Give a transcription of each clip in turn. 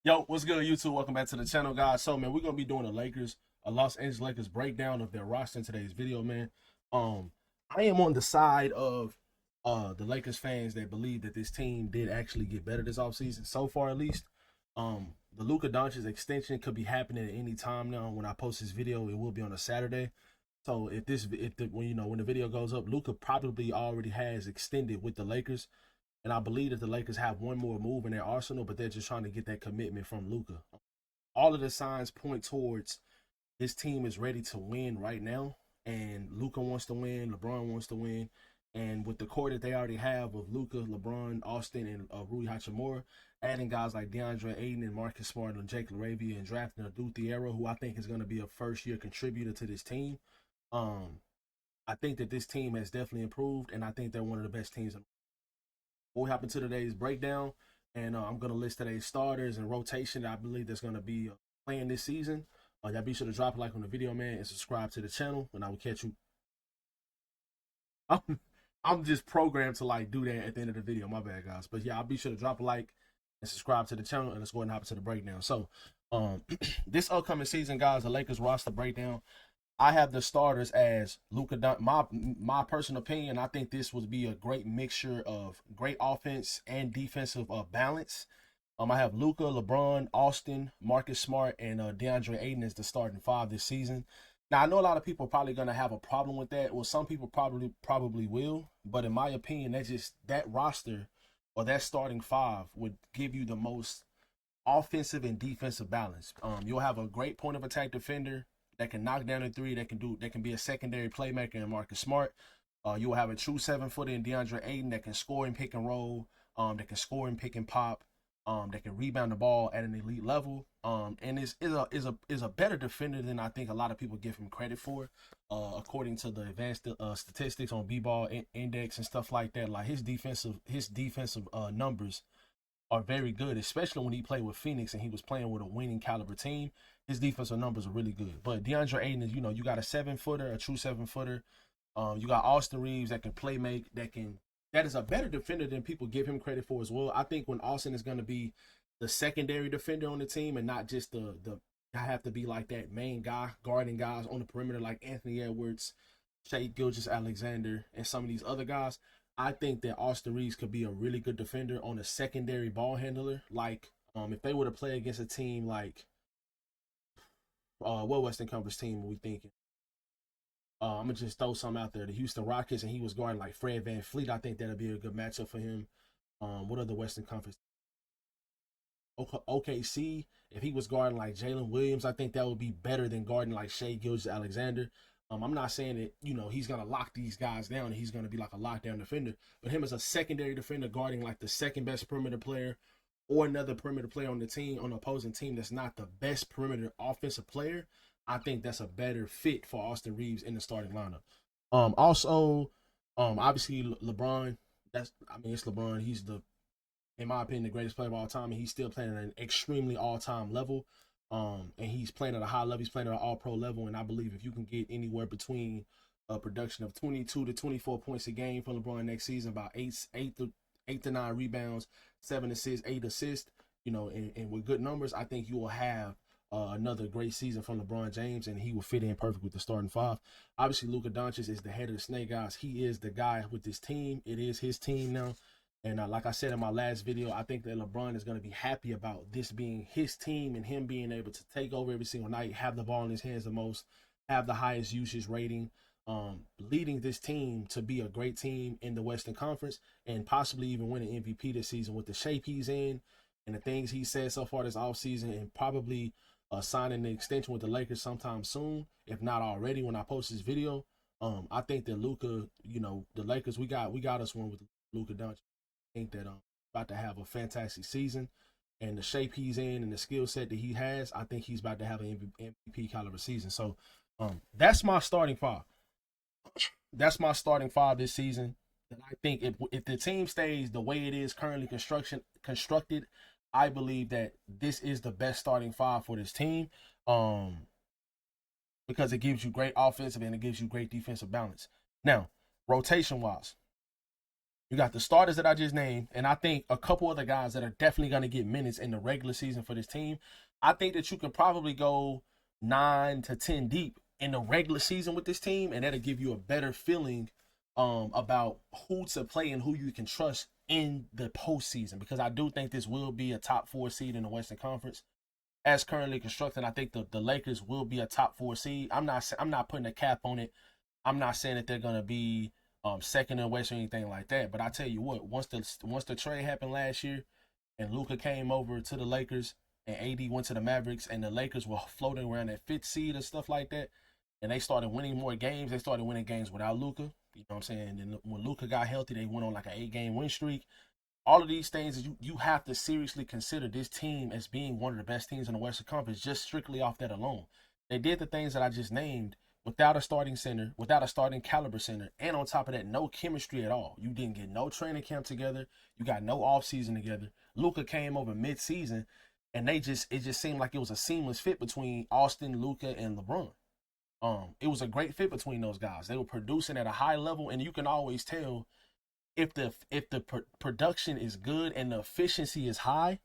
Yo, what's good, YouTube? Welcome back to the channel, guys. So, man, we're gonna be doing a Los Angeles Lakers breakdown of their roster in today's video, man. Um, I am on the side of the Lakers fans that believe that this team did actually get better this offseason, so far at least. The Luka Doncic extension could be happening at any time now. When I post this video, it will be on a Saturday. So when the video goes up, Luka probably already has extended with the Lakers. And I believe that the Lakers have one more move in their arsenal, but they're just trying to get that commitment from Luka. All of the signs point towards this team is ready to win right now. And Luka wants to win, LeBron wants to win. And with the core that they already have of Luka, LeBron, Austin, and Rui Hachimura, adding guys like DeAndre Ayton and Marcus Smart and Jake LaRavia and drafting Adu Thiero, who I think is going to be a first-year contributor to this team. I think that this team has definitely improved, and I think they're one of the best teams in. Before we hop into today's breakdown, and I'm going to list today's starters and rotation that I believe that's going to be playing this season. Y'all be sure to drop a like on the video, man, and subscribe to the channel, and I will catch you. I'm just programmed to like do that at the end of the video. My bad, guys. But yeah, I'll be sure to drop a like and subscribe to the channel, and let's go ahead and hop into the breakdown. So, this upcoming season, guys, the Lakers roster breakdown. I have the starters as Luka. My personal opinion, I think this would be a great mixture of great offense and defensive balance. I have Luka, LeBron, Austin, Marcus Smart, and DeAndre Ayton as the starting five this season. Now I know a lot of people are probably gonna have a problem with that. Well, some people probably will, but in my opinion, that roster or that starting five would give you the most offensive and defensive balance. You'll have a great point of attack defender that can knock down a three, that can be a secondary playmaker in Marcus Smart. You'll have a true 7-footer in DeAndre Ayton that can score and pick and roll, that can score and pick and pop, that can rebound the ball at an elite level, and is a better defender than I think a lot of people give him credit for, according to the advanced statistics on B-ball index and stuff like that. Like his defensive numbers are very good, especially when he played with Phoenix and he was playing with a winning caliber team. His defensive numbers are really good. But DeAndre Ayton is, you got a 7-footer, a true 7-footer. You got Austin Reeves that can play make, that is a better defender than people give him credit for as well. I think when Austin is going to be the secondary defender on the team and not just the I have to be like that main guy guarding guys on the perimeter like Anthony Edwards, Shai Gilgeous-Alexander, and some of these other guys. I think that Austin Reeves could be a really good defender on a secondary ball handler. Like, if they were to play against a team like, what Western Conference team are we thinking? I'm gonna just throw some out there. The Houston Rockets, and he was guarding like Fred VanVleet. I think that'd be a good matchup for him. What other Western Conference? OKC, if he was guarding like Jalen Williams, I think that would be better than guarding like Shai Gilgeous-Alexander. I'm not saying that he's gonna lock these guys down and he's gonna be like a lockdown defender, but him as a secondary defender guarding like the second best perimeter player or another perimeter player on the team on the opposing team that's not the best perimeter offensive player, I think that's a better fit for Austin Reeves in the starting lineup. Obviously LeBron. It's LeBron. He's in my opinion, the greatest player of all time, and he's still playing at an extremely all-time level. And he's playing at a high level. He's playing at an all-pro level, and I believe if you can get anywhere between a production of 22 to 24 points a game from LeBron next season, about eight to 9 rebounds, 7 assists, 8 assists, and with good numbers, I think you will have another great season from LeBron James, and he will fit in perfect with the starting five. Obviously, Luka Doncic is the head of the snake, guys. He is the guy with this team. It is his team now. And like I said in my last video, I think that LeBron is going to be happy about this being his team and him being able to take over every single night, have the ball in his hands the most, have the highest usage rating, leading this team to be a great team in the Western Conference and possibly even win an MVP this season with the shape he's in and the things he said so far this offseason, and probably signing the extension with the Lakers sometime soon, if not already when I post this video. I think that Luka, the Lakers, we got us one with Luka Doncic. Think that about to have a fantastic season, and the shape he's in and the skill set that he has, I think he's about to have an MVP caliber season. So that's my starting five. That's my starting five this season. And I think if the team stays the way it is currently constructed, I believe that this is the best starting five for this team. Because it gives you great offensive and it gives you great defensive balance. Now, rotation wise, You got the starters that I just named, and I think a couple other guys that are definitely going to get minutes in the regular season for this team. I think that you could probably go 9 to 10 deep in the regular season with this team, and that'll give you a better feeling about who to play and who you can trust in the postseason. Because I do think this will be a top 4 seed in the Western Conference as currently constructed. I think the Lakers will be a top 4 seed. I'm not putting a cap on it. I'm not saying that they're gonna be second in the West or anything like that. But I tell you what, once the trade happened last year, and Luka came over to the Lakers, and AD went to the Mavericks, and the Lakers were floating around that 5th seed and stuff like that, and they started winning more games. They started winning games without Luka. You know what I'm saying? And when Luka got healthy, they went on like an 8-game win streak. All of these things, you have to seriously consider this team as being one of the best teams in the Western Conference just strictly off that alone. They did the things that I just named without a starting center, without a starting caliber center, and on top of that, no chemistry at all. You didn't get no training camp together. You got no offseason together. Luka came over mid-season, and it just seemed like it was a seamless fit between Austin, Luka, and LeBron. It was a great fit between those guys. They were producing at a high level, and you can always tell if the production is good and the efficiency is high.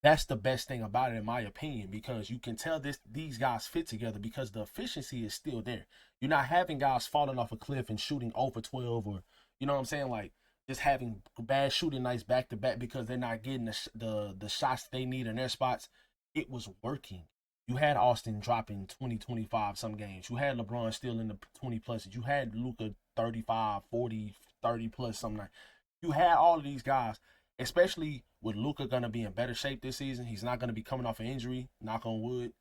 That's the best thing about it, in my opinion, because you can tell these guys fit together because the efficiency is still there. You're not having guys falling off a cliff and shooting over 12, or you know what I'm saying, like just having bad shooting nights back to back because they're not getting the shots they need in their spots. It was working. You had Austin dropping 20, 25 some games. You had LeBron still in the 20 pluses. You had Luka 35, 40, 30 plus something like. You had all of these guys, especially with Luka going to be in better shape this season. He's not going to be coming off an injury, knock on wood,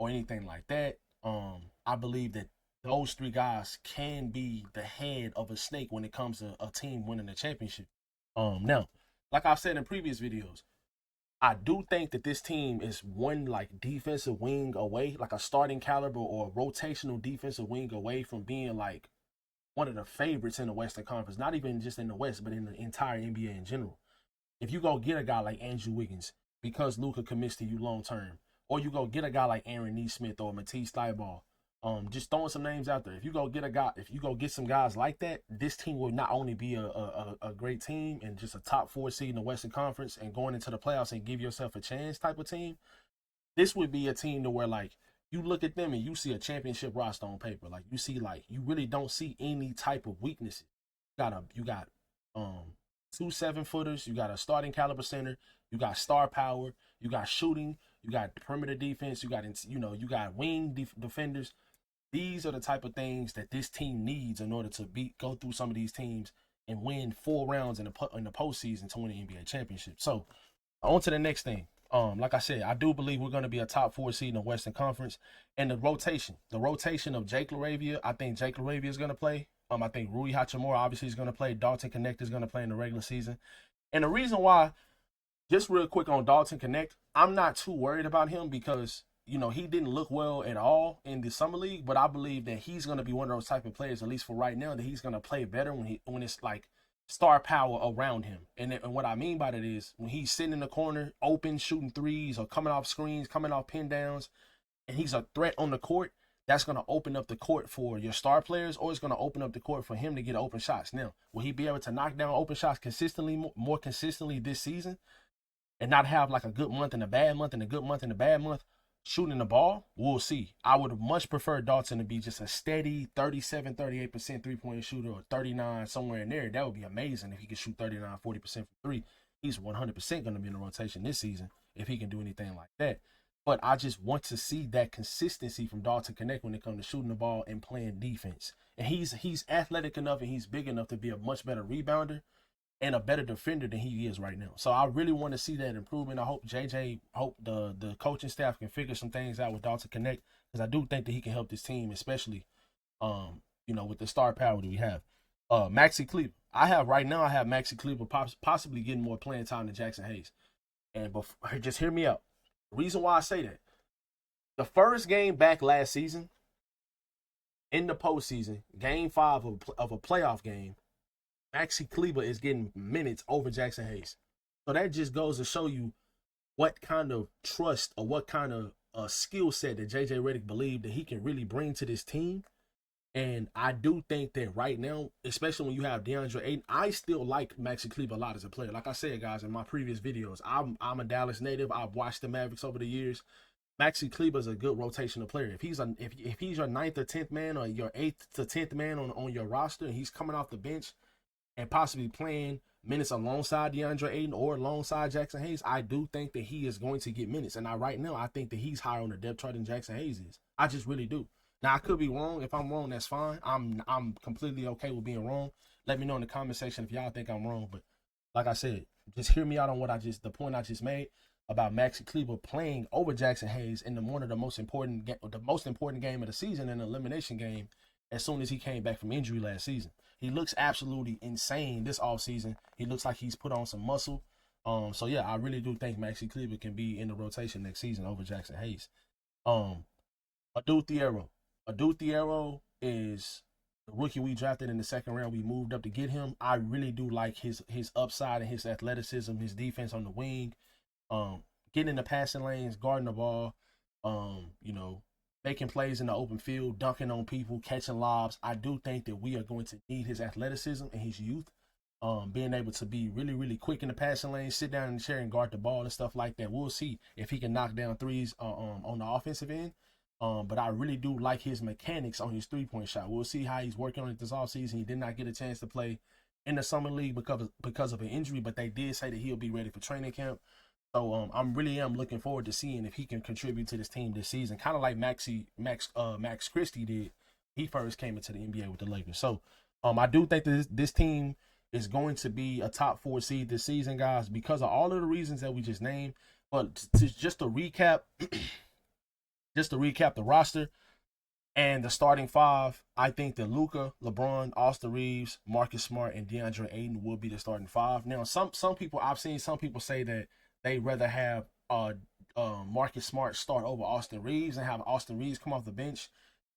or anything like that. I believe that those 3 guys can be the head of a snake when it comes to a team winning the championship. Now, like I've said in previous videos, I do think that this team is one like defensive wing away, like a starting caliber or a rotational defensive wing away from being like one of the favorites in the Western Conference, not even just in the West, but in the entire NBA in general. If you go get a guy like Andrew Wiggins because Luka commits to you long term, or you go get a guy like Aaron Nesmith or Matisse Thybulle, just throwing some names out there. If you go get some guys like that, this team will not only be a great team and just a top 4 seed in the Western Conference and going into the playoffs and give yourself a chance type of team. This would be a team to where like you look at them and you see a championship roster on paper. Like you really don't see any type of weaknesses. You got 2 7-footers, you got a starting caliber center, you got star power, you got shooting, you got perimeter defense, you got wing defenders. These are the type of things that this team needs in order to go through some of these teams and win 4 rounds in the postseason to win the NBA championship. So on to the next thing. Like I said, I do believe we're going to be a top 4 seed in the Western Conference. And the rotation of Jake LaRavia, I think Jake LaRavia is going to play. I think Rui Hachimura obviously is going to play. Dalton Connect is going to play in the regular season. And the reason why, just real quick on Dalton Connect, I'm not too worried about him because, he didn't look well at all in the summer league, but I believe that he's going to be one of those type of players, at least for right now, that he's going to play better when it's like star power around him. And what I mean by that is when he's sitting in the corner, open, shooting threes or coming off screens, coming off pin downs, and he's a threat on the court, that's going to open up the court for your star players, or it's going to open up the court for him to get open shots. Now, will he be able to knock down open shots more consistently this season and not have like a good month and a bad month and a good month and a bad month shooting the ball? We'll see. I would have much preferred Dalton to be just a steady 37, 38% 3-point shooter or 39 somewhere in there. That would be amazing if he could shoot 39, 40% from 3. He's 100% going to be in the rotation this season if he can do anything like that. But I just want to see that consistency from Dalton Connect when it comes to shooting the ball and playing defense. And he's athletic enough and he's big enough to be a much better rebounder and a better defender than he is right now. So I really want to see that improvement. I hope the coaching staff can figure some things out with Dalton Connect, because I do think that he can help this team, especially with the star power that we have. Maxi Kleber. I have Maxi Kleber possibly getting more playing time than Jackson Hayes. And just hear me out. The reason why I say that, the first game back last season, in the postseason, game 5 of a playoff game, Maxi Kleber is getting minutes over Jackson Hayes. So that just goes to show you what kind of trust or what kind of skill set that JJ Redick believed that he can really bring to this team. And I do think that right now, especially when you have DeAndre Ayton, I still like Maxi Kleber a lot as a player. Like I said, guys, in my previous videos, I'm a Dallas native. I've watched the Mavericks over the years. Maxi Kleber is a good rotational player. If he's your ninth or 10th man or your 8th to 10th man on your roster, and he's coming off the bench and possibly playing minutes alongside DeAndre Ayton or alongside Jackson Hayes, I do think that he is going to get minutes. And right now, I think that he's higher on the depth chart than Jackson Hayes is. I just really do. Now, I could be wrong. If I'm wrong, that's fine. I'm completely okay with being wrong. Let me know in the comment section if y'all think I'm wrong. But like I said, just hear me out on the point I just made about Maxi Kleber playing over Jackson Hayes in one of the most important game of the season, an elimination game, as soon as he came back from injury last season. He looks absolutely insane this offseason. He looks like he's put on some muscle. So yeah, I really do think Maxi Kleber can be in the rotation next season over Jackson Hayes. Adou Thiero. Adou Thiero is the rookie we drafted in the second round. We moved up to get him. I really do like his upside and his athleticism, his defense on the wing, getting in the passing lanes, guarding the ball, making plays in the open field, dunking on people, catching lobs. I do think that we are going to need his athleticism and his youth, being able to be really, really quick in the passing lane, sit down in the chair and guard the ball and stuff like that. We'll see if he can knock down threes on the offensive end. But I really do like his mechanics on his three-point shot. We'll see how he's working on it this offseason. He did not get a chance to play in the summer league because of an injury, but they did say that he'll be ready for training camp. So I'm really looking forward to seeing if he can contribute to this team this season, kind of like Max Christie did. He first came into the NBA with the Lakers. So I do think that this team is going to be a top 4 seed this season, guys, because of all of the reasons that we just named. But just to recap the roster and the starting 5, I think that Luka, LeBron, Austin Reeves, Marcus Smart, and DeAndre Ayton will be the starting 5. Now, some people I've seen some people say that they rather have Marcus Smart start over Austin Reeves and have Austin Reeves come off the bench.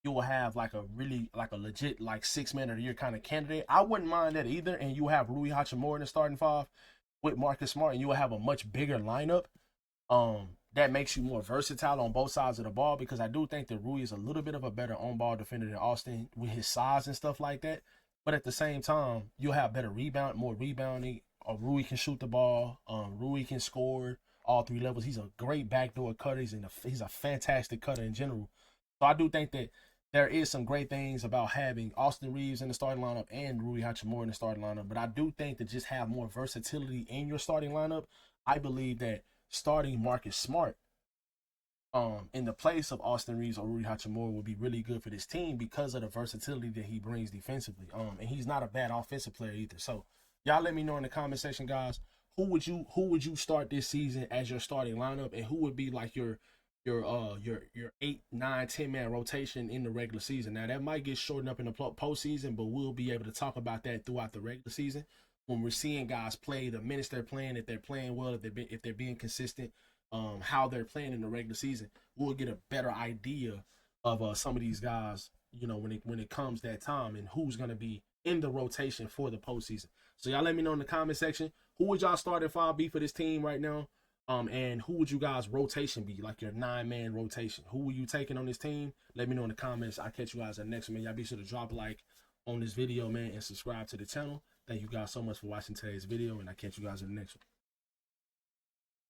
You will have like a legit 6-man of the year kind of candidate. I wouldn't mind that either. And you will have Rui Hachimura in the starting 5 with Marcus Smart, and you will have a much bigger lineup. That makes you more versatile on both sides of the ball, because I do think that Rui is a little bit of a better on-ball defender than Austin with his size and stuff like that. But at the same time, you'll have better more rebounding. Rui can shoot the ball. Rui can score all 3 levels. He's a great backdoor cutter. He's a fantastic cutter in general. So I do think that there is some great things about having Austin Reeves in the starting lineup and Rui Hachimura in the starting lineup. But I do think that just have more versatility in your starting lineup. I believe that starting Marcus Smart in the place of Austin Reeves or Rui Hachimura would be really good for this team because of the versatility that he brings defensively. And he's not a bad offensive player either. So y'all let me know in the comment section, guys. Who would you start this season as your starting lineup, and who would be like your 8, 9, 10-man rotation in the regular season? Now that might get shortened up in the postseason, but we'll be able to talk about that throughout the regular season when we're seeing guys play, the minutes they're playing, if they're playing well, if they're being consistent, how they're playing in the regular season. We'll get a better idea of some of these guys, when it comes that time, and who's going to be in the rotation for the postseason. So y'all let me know in the comment section, who would y'all start at 5B for this team right now? And who would you guys' rotation be, like your 9-man rotation? Who were you taking on this team? Let me know in the comments. I'll catch you guys at the next one, man. Y'all be sure to drop a like on this video, man, and subscribe to the channel. Thank you guys so much for watching today's video, and I'll catch you guys in the next one.